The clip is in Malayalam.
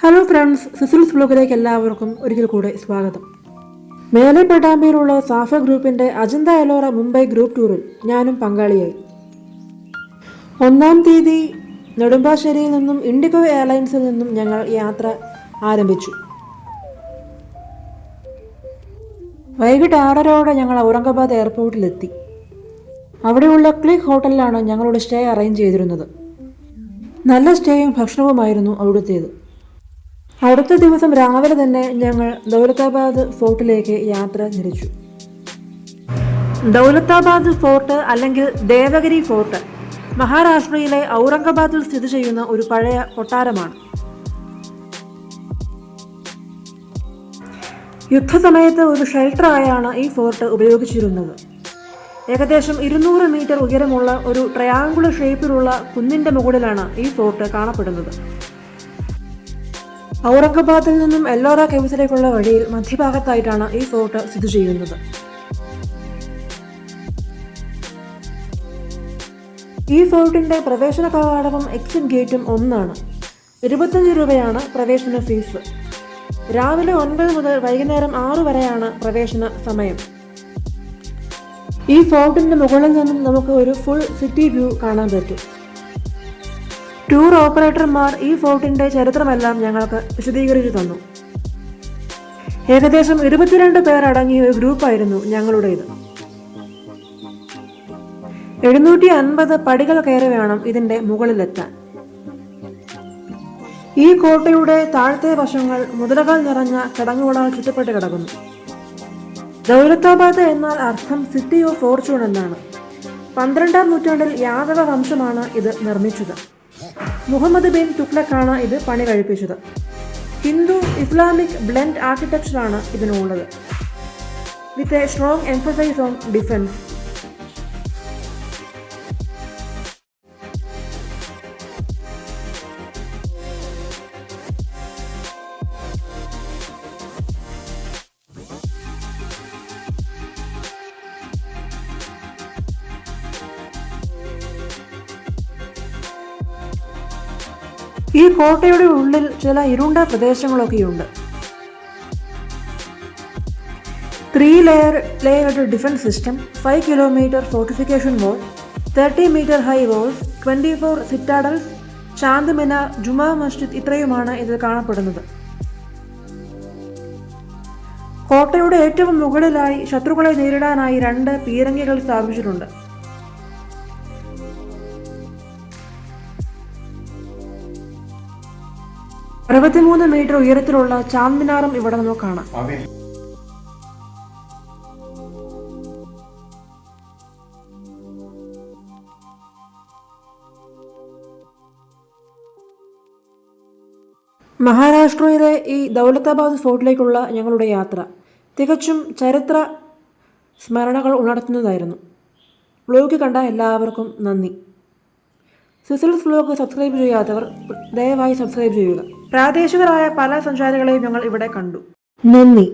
ഹലോ ഫ്രണ്ട്സ്, സിസിൽസ് വ്ലോഗിലേക്ക് എല്ലാവർക്കും ഒരിക്കൽ കൂടെ സ്വാഗതം. മേലെ പട്ടാമ്പിയിലുള്ള സാഫ ഗ്രൂപ്പിൻ്റെ അജന്ത എലോറ മുംബൈ ഗ്രൂപ്പ് ടൂറിൽ ഞാനും പങ്കാളിയായി. 1-ാം തീയതി നെടുമ്പാശ്ശേരിയിൽ നിന്നും ഇൻഡിഗോ എയർലൈൻസിൽ നിന്നും ഞങ്ങൾ യാത്ര ആരംഭിച്ചു. വൈകിട്ട് 6:30 ഞങ്ങൾ ഔറംഗാബാദ് എയർപോർട്ടിലെത്തി. അവിടെയുള്ള ക്ലിക്ക് ഹോട്ടലിലാണ് ഞങ്ങളുടെ സ്റ്റേ അറേഞ്ച് ചെയ്തിരുന്നത്. നല്ല സ്റ്റേയും ഭക്ഷണവുമായിരുന്നു അവിടുത്തേത്. അടുത്ത ദിവസം രാവിലെ തന്നെ ഞങ്ങൾ ദൗലതാബാദ് ഫോർട്ടിലേക്ക് യാത്ര തിരിച്ചു. ദൗലതാബാദ് ഫോർട്ട് അല്ലെങ്കിൽ ദേവഗിരി ഫോർട്ട് മഹാരാഷ്ട്രയിലെ ഔറംഗാബാദിൽ സ്ഥിതി ചെയ്യുന്ന ഒരു പഴയ കൊട്ടാരമാണ്. യുദ്ധസമയത്ത് ഒരു ഷെൽട്ടറായാണ് ഈ ഫോർട്ട് ഉപയോഗിച്ചിരുന്നത്. ഏകദേശം 200 മീറ്റർ ഉയരമുള്ള ഒരു ട്രയാങ്കുലർ ഷേപ്പിലുള്ള കുന്നിൻ്റെ മുകളിലാണ് ഈ ഫോർട്ട് കാണപ്പെടുന്നത്. ഔറംഗാബാദിൽ നിന്നും എല്ലോറ കേവ്സിലേക്കുള്ള വഴിയിൽ മധ്യഭാഗത്തായിട്ടാണ് ഈ ഫോർട്ട് സ്ഥിതി ചെയ്യുന്നത്. ഈ ഫോർട്ടിന്റെ പ്രവേശന കവാടവും എക്സിറ്റ് ഗേറ്റും ഒന്നാണ്. 25 രൂപയാണ് പ്രവേശന ഫീസ്. രാവിലെ 9 മുതൽ വൈകുന്നേരം 6 വരെയാണ് പ്രവേശന സമയം. ഈ ഫോർട്ടിന്റെ മുകളിൽ നിന്നും നമുക്ക് ഒരു ഫുൾ സിറ്റി വ്യൂ കാണാൻ പറ്റും. ടൂർ ഓപ്പറേറ്റർമാർ ഈ ഫോർട്ടിന്റെ ചരിത്രമെല്ലാം ഞങ്ങൾക്ക് വിശദീകരിച്ചു തന്നു. ഏകദേശം 22 പേർ അടങ്ങിയ ഒരു ഗ്രൂപ്പായിരുന്നു ഞങ്ങളുടേത്. 750 പടികൾ കയറി വേണം ഇതിന്റെ മുകളിലെത്താൻ. ഈ കോട്ടയുടെ താഴത്തെ വശങ്ങൾ മുതലകൾ നിറഞ്ഞ ചടങ്ങുകളാൽ ചുറ്റപ്പെട്ട് കിടക്കുന്നു. ദൗലതാബാദ് എന്നാൽ അർത്ഥം സിറ്റി ഓഫ് ഫോർച്യൂൺ എന്നാണ്. 12-ാം നൂറ്റാണ്ടിൽ യാദവ വംശമാണ് ഇത് നിർമ്മിച്ചത്. മുഹമ്മദ് ബിൻ തുഗ്ലക്കാണ് ഇത് പണി കഴിപ്പിച്ചത്. ഹിന്ദു ഇസ്ലാമിക് ബ്ലെൻഡ് ആർക്കിടെക്ചറാണ് ഇതിനുള്ളത്, with a strong emphasise on defence. ഈ കോട്ടയുടെ ഉള്ളിൽ ചില ഇരുണ്ട പ്രദേശങ്ങളൊക്കെയുണ്ട്. 3-layered defence system, 5 kilometre fortification wall, 30 metre high walls, 24 citadels, Chand Minar, Juma Masjid ഇത്രയുമാണ് ഇതിൽ കാണപ്പെടുന്നത്. കോട്ടയുടെ ഏറ്റവും മുകളിലായി ശത്രുക്കളെ നേരിടാനായി 2 പീരങ്കികൾ സ്ഥാപിച്ചിട്ടുണ്ട്. $63 മീറ്റർ ഉയരത്തിലുള്ള ചാന്ദ് മിനാറും ഇവിടെ നമുക്ക് കാണാം. മഹാരാഷ്ട്രയിലെ ഈ ദൗലതാബാദ് ഫോർട്ടിലേക്കുള്ള ഞങ്ങളുടെ യാത്ര തികച്ചും ചരിത്ര സ്മരണകൾ ഉണർത്തുന്നതായിരുന്നു. വ്ലോഗ് കണ്ട എല്ലാവർക്കും നന്ദി. സിസിൽസ് വ്ലോഗ് സബ്സ്ക്രൈബ് ചെയ്യാത്തവർ ദയവായി സബ്സ്ക്രൈബ് ചെയ്യുക. പ്രാദേശികരായ പല സഞ്ചാരികളെയും ഞങ്ങൾ ഇവിടെ കണ്ടു. നന്ദി.